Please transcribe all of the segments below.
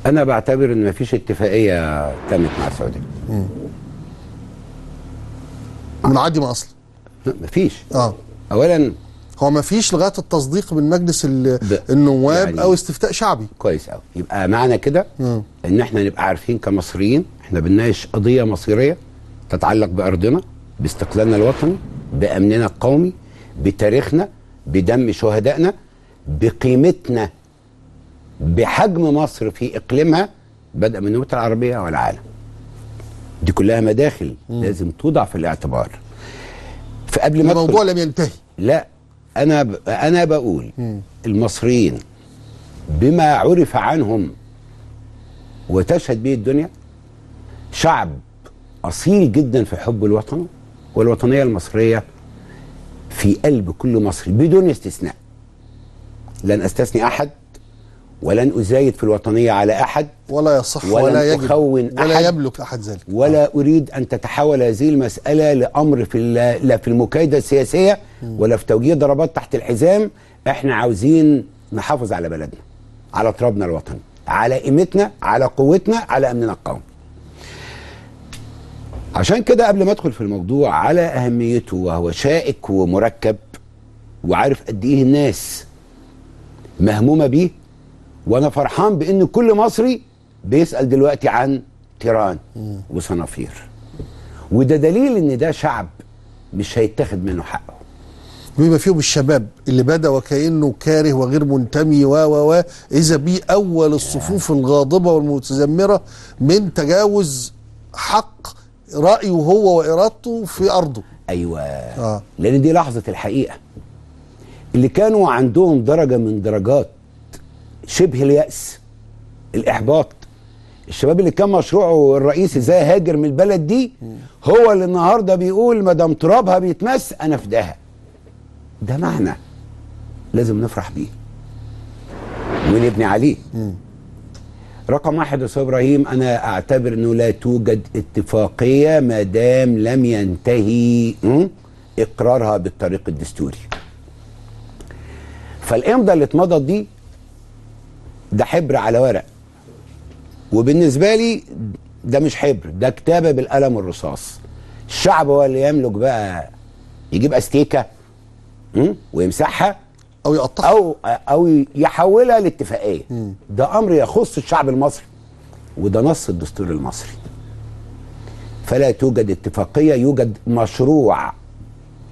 انا بعتبر ان مفيش اتفاقيه تمت مع السعوديه. من عدم اصلا. مفيش. اه اولا هو ما فيش لغايه التصديق من مجلس النواب يعني او استفتاء شعبي. كويس قوي. يبقى معنى كده ان احنا نبقى عارفين كمصريين احنا بنناقش قضيه مصيريه تتعلق بارضنا، باستقلالنا الوطني، بامننا القومي، بتاريخنا، بدم شهدائنا، بقيمتنا، بحجم مصر في اقليمها بدءا من الأمة العربيه والعالم. دي كلها مداخل لازم توضع في الاعتبار. فقبل ما الموضوع لم ينتهي. لا، انا بقول المصريين بما عرف عنهم وتشهد به الدنيا شعب اصيل جدا في حب الوطن، والوطنيه المصريه في قلب كل مصري بدون استثناء. لن استثني احد، ولن ازايد في الوطنيه على احد، ولا يصح ولا يجب ولا يملك احد ذلك. ولا اريد ان تتحول هذه المساله لامر لا في المكايده السياسيه ولا في توجيه ضربات تحت الحزام. احنا عاوزين نحافظ على بلدنا، على ترابنا الوطني، على قيمتنا، على قوتنا، على امننا القومي. عشان كده قبل ما ادخل في الموضوع على اهميته، وهو شائك ومركب وعارف قد ايه الناس مهمومه بيه، وانا فرحان بان كل مصري بيسال دلوقتي عن تيران وصنافير، وده دليل ان ده شعب مش هيتاخد منه حقه. بما فيهم الشباب اللي بدا وكانه كاره وغير منتمي و اذا بيه اول الصفوف الغاضبه والمتذمره من تجاوز حق رايه هو وارادته في ارضه. ايوه. لان دي لحظه الحقيقه. اللي كانوا عندهم درجه من درجات شبه اليأس، الإحباط، الشباب اللي كان مشروعه الرئيسي ازاي هاجر من البلد دي، هو اللي النهارده بيقول ما دام ترابها بيتمس انا فداها. ده معنى لازم نفرح بيه ونبني عليه. رقم واحد يا استاذ ابراهيم، انا اعتبر انه لا توجد اتفاقيه ما دام لم ينتهي اقرارها بالطريق الدستوري. فالامضه اللي اتمضت دي ده حبر على ورق، وبالنسبه لي ده مش حبر، ده كتابه بالقلم الرصاص. الشعب هو اللي يملك بقى يجيب استيكه ويمسحها او يقطعها او يحولها لاتفاقيه. ده امر يخص الشعب المصري، وده نص الدستور المصري. فلا توجد اتفاقيه، يوجد مشروع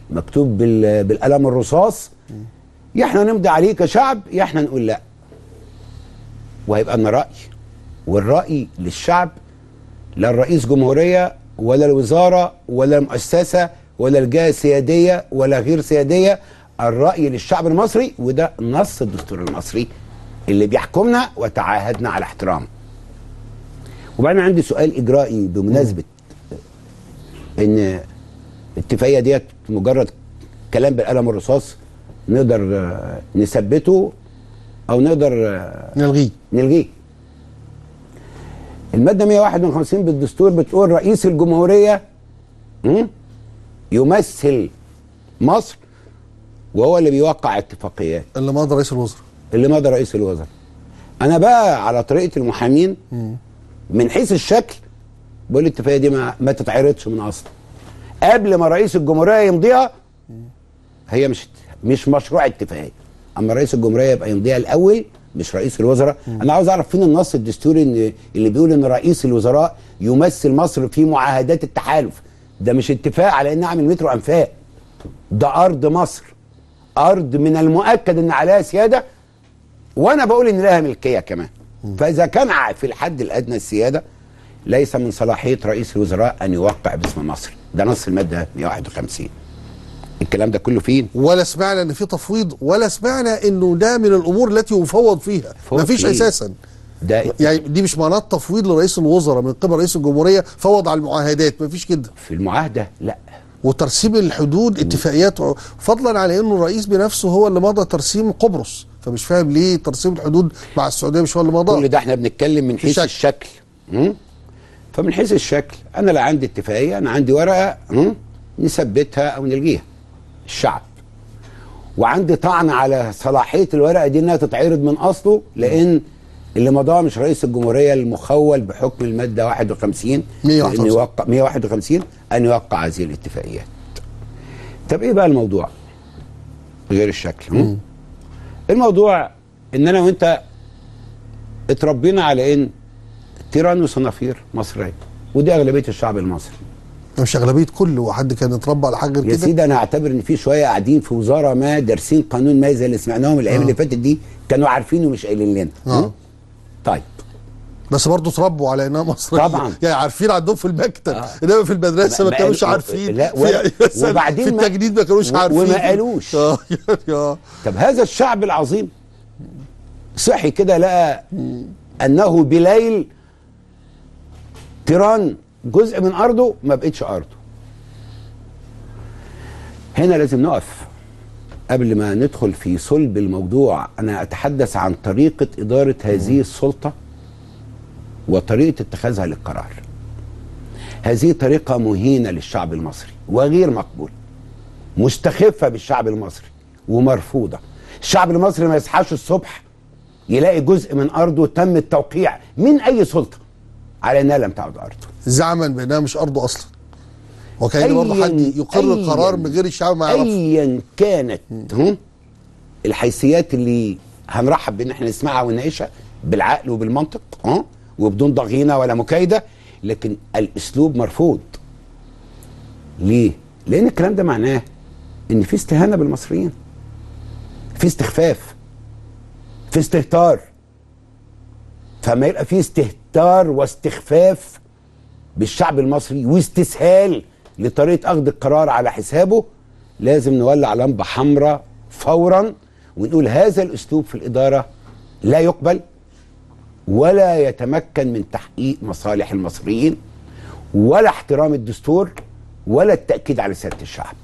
مكتوب بالقلم الرصاص، يا احنا نمضي عليه كشعب يا احنا نقول لا. وهيبقى لنا رأي، والرأي للشعب، لا الرئيس جمهورية ولا الوزارة ولا المؤسسة ولا الجهة السيادية ولا غير سيادية. الرأي للشعب المصري، وده نص الدستور المصري اللي بيحكمنا وتعاهدنا على احترامه. وبعدين عندي سؤال إجرائي بمناسبة إن الاتفاقية ديت مجرد كلام بالقلم الرصاص نقدر نثبته أو نقدر نلغيه. المادة 151 بالدستور بتقول رئيس الجمهورية يمثل مصر وهو اللي بيوقع اتفاقيات. اللي مضى رئيس الوزراء. أنا بقى على طريقة المحامين من حيث الشكل بقول الاتفاقية دي ما تتعرضش من أصلا. قبل ما رئيس الجمهورية يمضيها هي مش مشروع اتفاقية. اما رئيس الجمهوريه يبقى يمضيها الاول مش رئيس الوزراء. انا عاوز اعرف فين النص الدستوري اللي بيقول ان رئيس الوزراء يمثل مصر في معاهدات التحالف. ده مش اتفاق على ان اعمل مترو انفاق، ده ارض مصر، ارض من المؤكد ان عليها سياده، وانا بقول ان لها ملكيه كمان. فاذا كان في الحد الادنى السياده، ليس من صلاحيه رئيس الوزراء ان يوقع باسم مصر. ده نص الماده 151. الكلام ده كله فين؟ ولا سمعنا ان في تفويض، ولا سمعنا انه ده من الامور التي يفوض فيها. مفيش اساسا. ده يعني دي مش معناه تفويض لرئيس الوزراء من قبل رئيس الجمهوريه فوض على المعاهدات، مفيش كده. في المعاهده لا. وترسيم الحدود اتفاقيات، فضلا على انه الرئيس بنفسه هو اللي مضى ترسيم قبرص، فمش فاهم ليه ترسيم الحدود مع السعوديه مش هو اللي مضى. كل ده احنا بنتكلم من حيث الشكل. فمن حيث الشكل انا لا عندي اتفاقيه، انا عندي ورقه نثبتها او نلغيها. الشعب. وعندي طعن على صلاحيه الورقه دي انها تتعرض من اصله، لان اللي مضاه مش رئيس الجمهوريه المخول بحكم الماده 51 151. ان يوقع 151 ان يوقع هذه الاتفاقيات. طب ايه بقى الموضوع غير الشكل؟ الموضوع ان انا وانت اتربينا على ان تيران وصنافير مصريه، ودي اغلبيه الشعب المصري. مش اغلبيه، كل حد كان اتربى على حاجه غير يا كده. سيدي انا اعتبر ان في شويه قاعدين في وزاره ما دارسين قانون ما زي اللي سمعناهم الايام اللي فاتت دي، كانوا عارفين ومش قايلين لنا. طيب بس برضه اتربوا على انها مصريه طبعا، يعني عارفين عندهم في المكتب، انما في المدرسه ما كانوش عارفين. لا وبعدين في التجنيد ما كانوش عارفين وما قالوش. طب هذا الشعب العظيم صحي كده لقى انه بليل تيران جزء من ارضه ما بقتش ارضه. هنا لازم نقف قبل ما ندخل في صلب الموضوع. انا اتحدث عن طريقه اداره هذه السلطه وطريقه اتخاذها للقرار. هذه طريقه مهينه للشعب المصري وغير مقبوله، مستخفه بالشعب المصري ومرفوضه. الشعب المصري ما يصحاش الصبح يلاقي جزء من ارضه تم التوقيع من اي سلطه على انها لم تعد ارضه، زعما بانها مش ارضه اصلا، وكأن برضه حد يقر قرار من غير الشعب ما يعرف. ايا كانت الحيثيات اللي هنرحب بان احنا نسمعها ونناقشها بالعقل وبالمنطق وبدون ضغينه ولا مكايده، لكن الاسلوب مرفوض. ليه؟ لان الكلام ده معناه ان في استهانه بالمصريين، في استخفاف، في استهتار. فما يبقى في استهتار واستخفاف بالشعب المصري واستسهال لطريقه اخذ القرار على حسابه، لازم نولع لمبه حمراء فورا ونقول هذا الاسلوب في الاداره لا يقبل ولا يتمكن من تحقيق مصالح المصريين ولا احترام الدستور ولا التاكيد على سياده الشعب.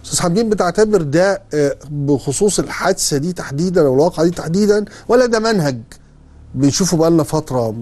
استاذ حمدين، بتعتبر ده بخصوص الحادثه دي تحديدا او الواقعه دي تحديدا، ولا ده منهج بنشوفه بقالنا فتره